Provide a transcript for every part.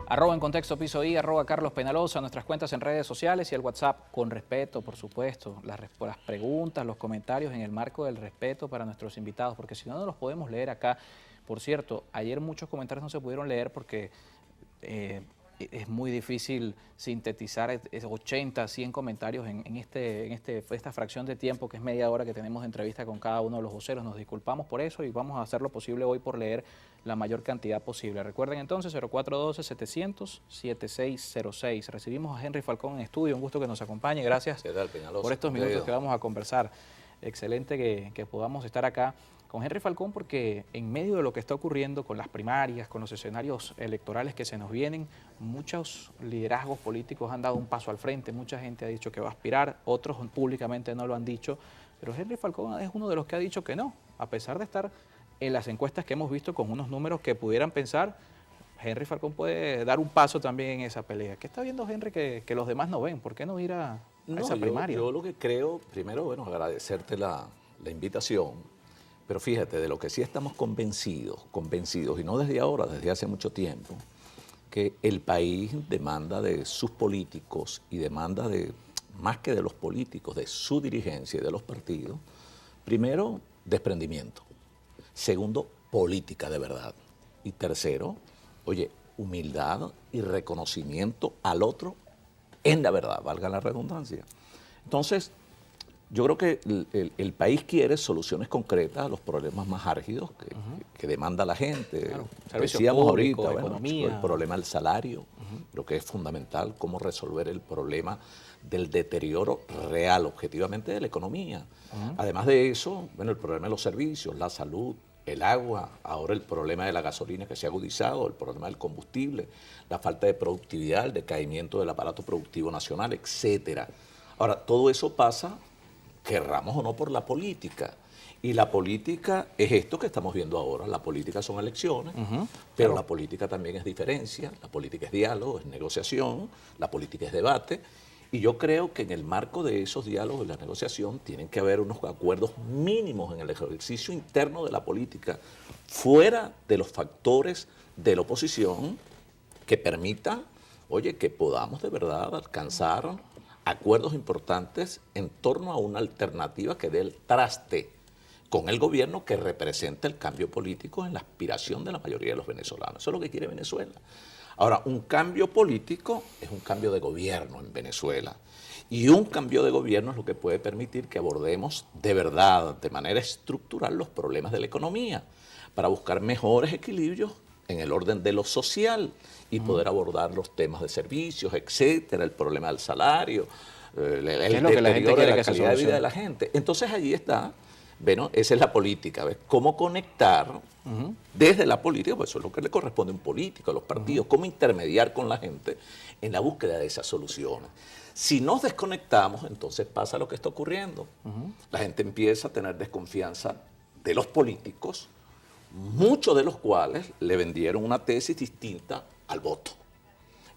Arroba en contexto piso I, arroba Carlos Penaloza, nuestras cuentas en redes sociales y el WhatsApp con respeto, por supuesto, las preguntas, los comentarios en el marco del respeto para nuestros invitados, porque si no, no los podemos leer acá. Por cierto, ayer muchos comentarios no se pudieron leer porque es muy difícil sintetizar 80, 100 comentarios en esta fracción de tiempo que es media hora que tenemos de entrevista con cada uno de los voceros. Nos disculpamos por eso y vamos a hacer lo posible hoy por leer la mayor cantidad posible. Recuerden entonces 0412-700-7606. Recibimos a Henry Falcón en estudio, un gusto que nos acompañe. Gracias por estos minutos que vamos a conversar. Excelente que podamos estar acá con Henry Falcón, porque en medio de lo que está ocurriendo con las primarias, con los escenarios electorales que se nos vienen, muchos liderazgos políticos han dado un paso al frente, mucha gente ha dicho que va a aspirar, otros públicamente no lo han dicho, pero Henry Falcón es uno de los que ha dicho que no, a pesar de estar en las encuestas que hemos visto con unos números que pudieran pensar, Henry Falcón puede dar un paso también en esa pelea. ¿Qué está viendo Henry que los demás no ven? ¿Por qué no ir a esa primaria? Yo lo que creo, primero, bueno, agradecerte la invitación. Pero fíjate, de lo que sí estamos convencidos, y no desde ahora, desde hace mucho tiempo, que el país demanda de sus políticos y demanda de, más que de los políticos, de su dirigencia y de los partidos, primero, desprendimiento. Segundo, política de verdad. Y tercero, oye, humildad y reconocimiento al otro en la verdad, valga la redundancia. Entonces, yo creo que el país quiere soluciones concretas a los problemas más álgidos que demanda la gente. Claro. Decíamos Público, ahorita, economía. el problema del salario, lo que es fundamental, cómo resolver el problema del deterioro real, objetivamente, de la economía. Además de eso, bueno, el problema de los servicios, la salud, el agua, ahora el problema de la gasolina que se ha agudizado, el problema del combustible, la falta de productividad, el decaimiento del aparato productivo nacional, etcétera. Ahora, todo eso pasa, querramos o no, por la política. Y la política es esto que estamos viendo ahora. La política son elecciones, pero claro, la política también es diferencia, la política es diálogo, es negociación, la política es debate. Y yo creo que en el marco de esos diálogos y la negociación tienen que haber unos acuerdos mínimos en el ejercicio interno de la política, fuera de los factores de la oposición, que permitan, oye, que podamos de verdad alcanzar acuerdos importantes en torno a una alternativa que dé el traste con el gobierno que representa el cambio político en la aspiración de la mayoría de los venezolanos. Eso es lo que quiere Venezuela. Ahora, un cambio político es un cambio de gobierno en Venezuela. Y un cambio de gobierno es lo que puede permitir que abordemos de verdad, de manera estructural, los problemas de la economía, para buscar mejores equilibrios en el orden de lo social y poder abordar los temas de servicios, etcétera, el problema del salario, el deterioro de la calidad de vida de la gente. Entonces allí está, bueno, esa es la política, ¿ves? Cómo conectar desde la política, pues eso es lo que le corresponde a un político, a los partidos, cómo intermediar con la gente en la búsqueda de esas soluciones. Si nos desconectamos, entonces pasa lo que está ocurriendo. La gente empieza a tener desconfianza de los políticos, muchos de los cuales le vendieron una tesis distinta al voto.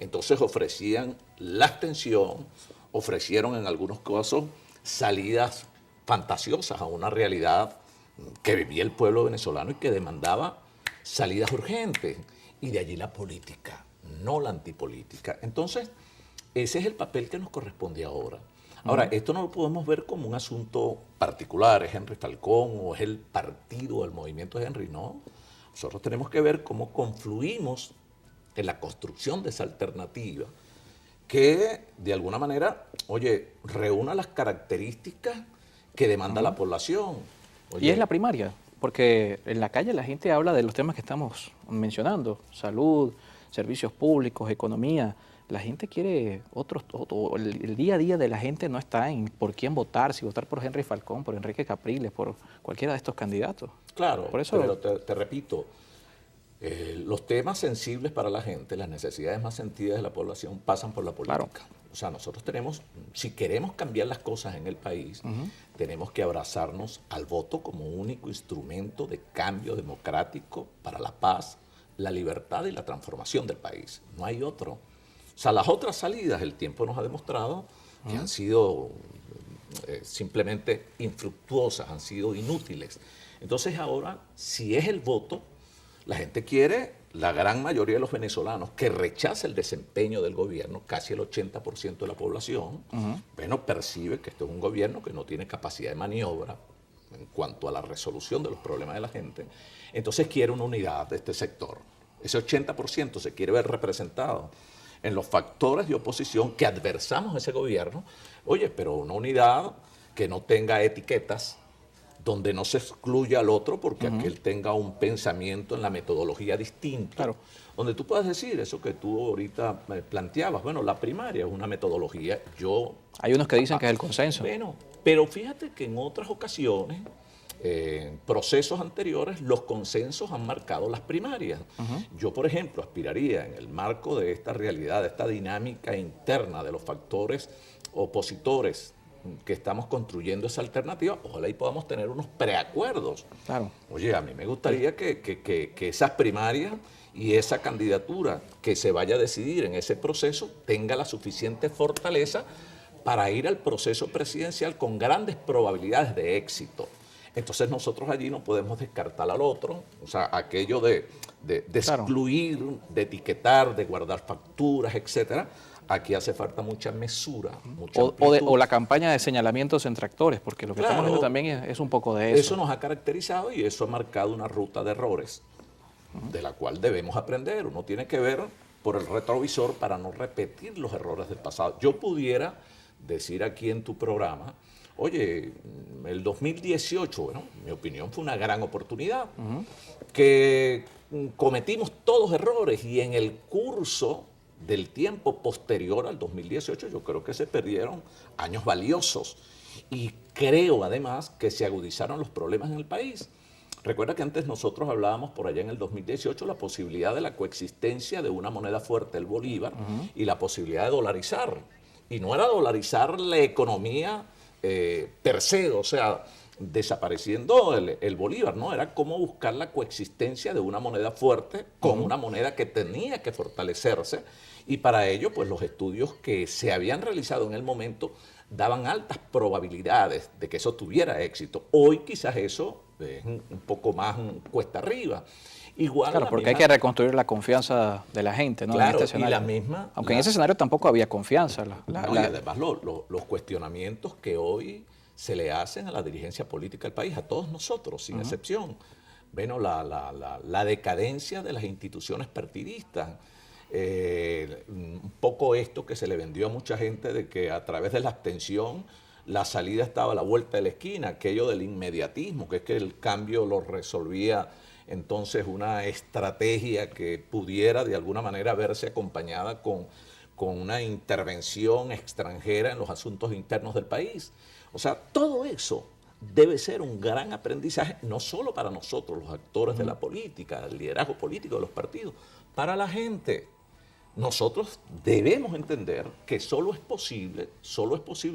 Entonces ofrecían la abstención, ofrecieron en algunos casos salidas fantasiosas a una realidad que vivía el pueblo venezolano y que demandaba salidas urgentes. Y de allí la política, no la antipolítica. Entonces, ese es el papel que nos corresponde ahora. Ahora, esto no lo podemos ver como un asunto particular, es Henry Falcón o es el partido o el movimiento de Henry, no. Nosotros tenemos que ver cómo confluimos en la construcción de esa alternativa que, de alguna manera, oye, reúna las características que demanda la población. Oye, Y es la primaria, porque en la calle la gente habla de los temas que estamos mencionando, salud, servicios públicos, economía. La gente quiere el día a día de la gente no está en por quién votar, si votar por Henry Falcón, por Enrique Capriles, por cualquiera de estos candidatos. Claro, por eso, pero te repito, los temas sensibles para la gente, las necesidades más sentidas de la población pasan por la política. Claro. O sea, nosotros tenemos, si queremos cambiar las cosas en el país, tenemos que abrazarnos al voto como único instrumento de cambio democrático para la paz, la libertad y la transformación del país. No hay otro. O sea, las otras salidas, el tiempo nos ha demostrado que han sido simplemente infructuosas, han sido inútiles. Entonces ahora, si es el voto, La gente quiere, la gran mayoría de los venezolanos, que rechaza el desempeño del gobierno, casi el 80% de la población, bueno, percibe que esto es un gobierno que no tiene capacidad de maniobra en cuanto a la resolución de los problemas de la gente. Entonces quiere una unidad de este sector. Ese 80% se quiere ver representado en los factores de oposición que adversamos a ese gobierno. Oye, pero una unidad que no tenga etiquetas, donde no se excluya al otro porque aquel tenga un pensamiento en la metodología distinto. Claro. Donde tú puedas decir eso que tú ahorita planteabas. Bueno, la primaria es una metodología. Hay unos que dicen que es el consenso. Bueno, pero fíjate que en otras ocasiones, en procesos anteriores, los consensos han marcado las primarias. Yo, por ejemplo, aspiraría en el marco de esta realidad, de esta dinámica interna de los factores opositores que estamos construyendo esa alternativa, ojalá y podamos tener unos preacuerdos. Claro. Oye, a mí me gustaría que esas primarias y esa candidatura que se vaya a decidir en ese proceso tenga la suficiente fortaleza para ir al proceso presidencial con grandes probabilidades de éxito. Entonces nosotros allí no podemos descartar al otro, o sea, aquello de excluir, de etiquetar, de guardar facturas, etcétera. Aquí hace falta mucha mesura, mucha o la campaña de señalamientos entre actores, porque lo que estamos viendo también es un poco de eso. Eso nos ha caracterizado y eso ha marcado una ruta de errores, de la cual debemos aprender. Uno tiene que ver por el retrovisor para no repetir los errores del pasado. Yo pudiera decir aquí en tu programa, oye, el 2018, bueno, mi opinión fue una gran oportunidad, que cometimos todos errores y en el curso del tiempo posterior al 2018 yo creo que se perdieron años valiosos y creo además que se agudizaron los problemas en el país. Recuerda que antes nosotros hablábamos por allá en el 2018 la posibilidad de la coexistencia de una moneda fuerte, el bolívar, y la posibilidad de dolarizar. Y no era dolarizar la economía per se, o sea, desapareciendo el bolívar, ¿no? Era cómo buscar la coexistencia de una moneda fuerte con una moneda que tenía que fortalecerse, y para ello, pues los estudios que se habían realizado en el momento daban altas probabilidades de que eso tuviera éxito. Hoy quizás eso es un poco más cuesta arriba. Igual claro, porque hay que reconstruir la confianza de la gente, ¿no? Claro, en este escenario. Y la misma... Aunque en ese escenario tampoco había confianza. Y además los cuestionamientos que hoy se le hacen a la dirigencia política del país, a todos nosotros, sin excepción. Bueno, la decadencia de las instituciones partidistas, un poco esto que se le vendió a mucha gente de que a través de la abstención la salida estaba a la vuelta de la esquina, aquello del inmediatismo, que es que el cambio lo resolvía entonces una estrategia que pudiera de alguna manera verse acompañada con una intervención extranjera en los asuntos internos del país. O sea, todo eso debe ser un gran aprendizaje, no solo para nosotros, los actores de la política, el liderazgo político de los partidos, para la gente. Nosotros debemos entender que solo es posible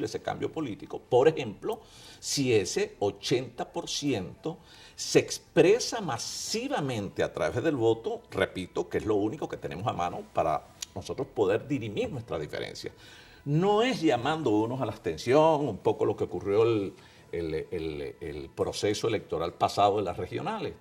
ese cambio político, por ejemplo, si ese 80% se expresa masivamente a través del voto, repito, que es lo único que tenemos a mano para nosotros poder dirimir nuestra diferencia. No es llamando unos a la abstención, un poco lo que ocurrió el proceso electoral pasado de las regionales,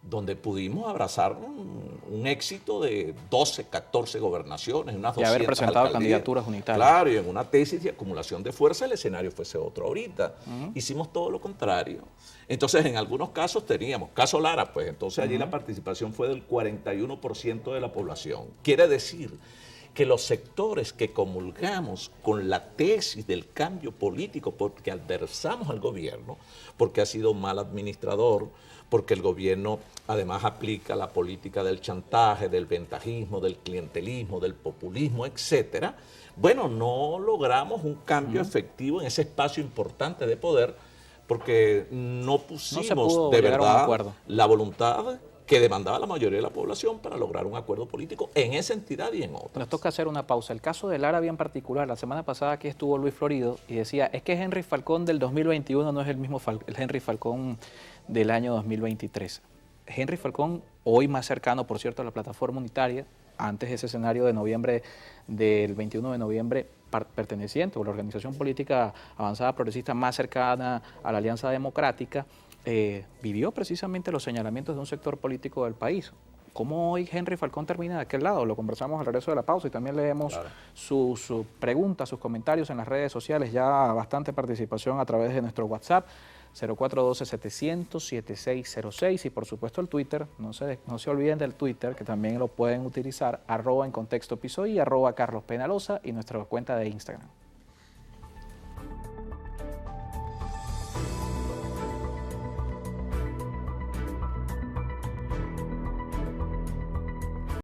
donde pudimos abrazar un éxito de 12, 14 gobernaciones, unas 200 y haber presentado alcaldías. Candidaturas unitarias. Claro, y en una tesis de acumulación de fuerza el escenario fuese otro ahorita. Hicimos todo lo contrario. Entonces, en algunos casos teníamos, caso Lara, pues entonces allí la participación fue del 41% de la población. Quiere decir que los sectores que comulgamos con la tesis del cambio político porque adversamos al gobierno, porque ha sido un mal administrador, porque el gobierno además aplica la política del chantaje, del ventajismo, del clientelismo, del populismo, etcétera, bueno, no logramos un cambio efectivo en ese espacio importante de poder porque no pusimos de verdad la voluntad que demandaba la mayoría de la población para lograr un acuerdo político en esa entidad y en otras. Nos toca hacer una pausa. El caso de Lara en particular, la semana pasada aquí estuvo Luis Florido y decía, es que Henry Falcón del 2021 no es el mismo el Henry Falcón del año 2023. Henry Falcón, hoy más cercano, por cierto, a la plataforma unitaria, antes de ese escenario de noviembre, del 21 de noviembre, perteneciente a la organización política avanzada progresista más cercana a la Alianza Democrática, vivió precisamente los señalamientos de un sector político del país. cómo hoy Henry Falcón termina de aquel lado. Lo conversamos al regreso de la pausa y también leemos sus preguntas, sus comentarios en las redes sociales. Ya bastante participación a través de nuestro WhatsApp 0412-700-7606 y por supuesto el Twitter. No se olviden del Twitter, que también lo pueden utilizar, @encontextopisoy y @carlospenalosa y nuestra cuenta de Instagram.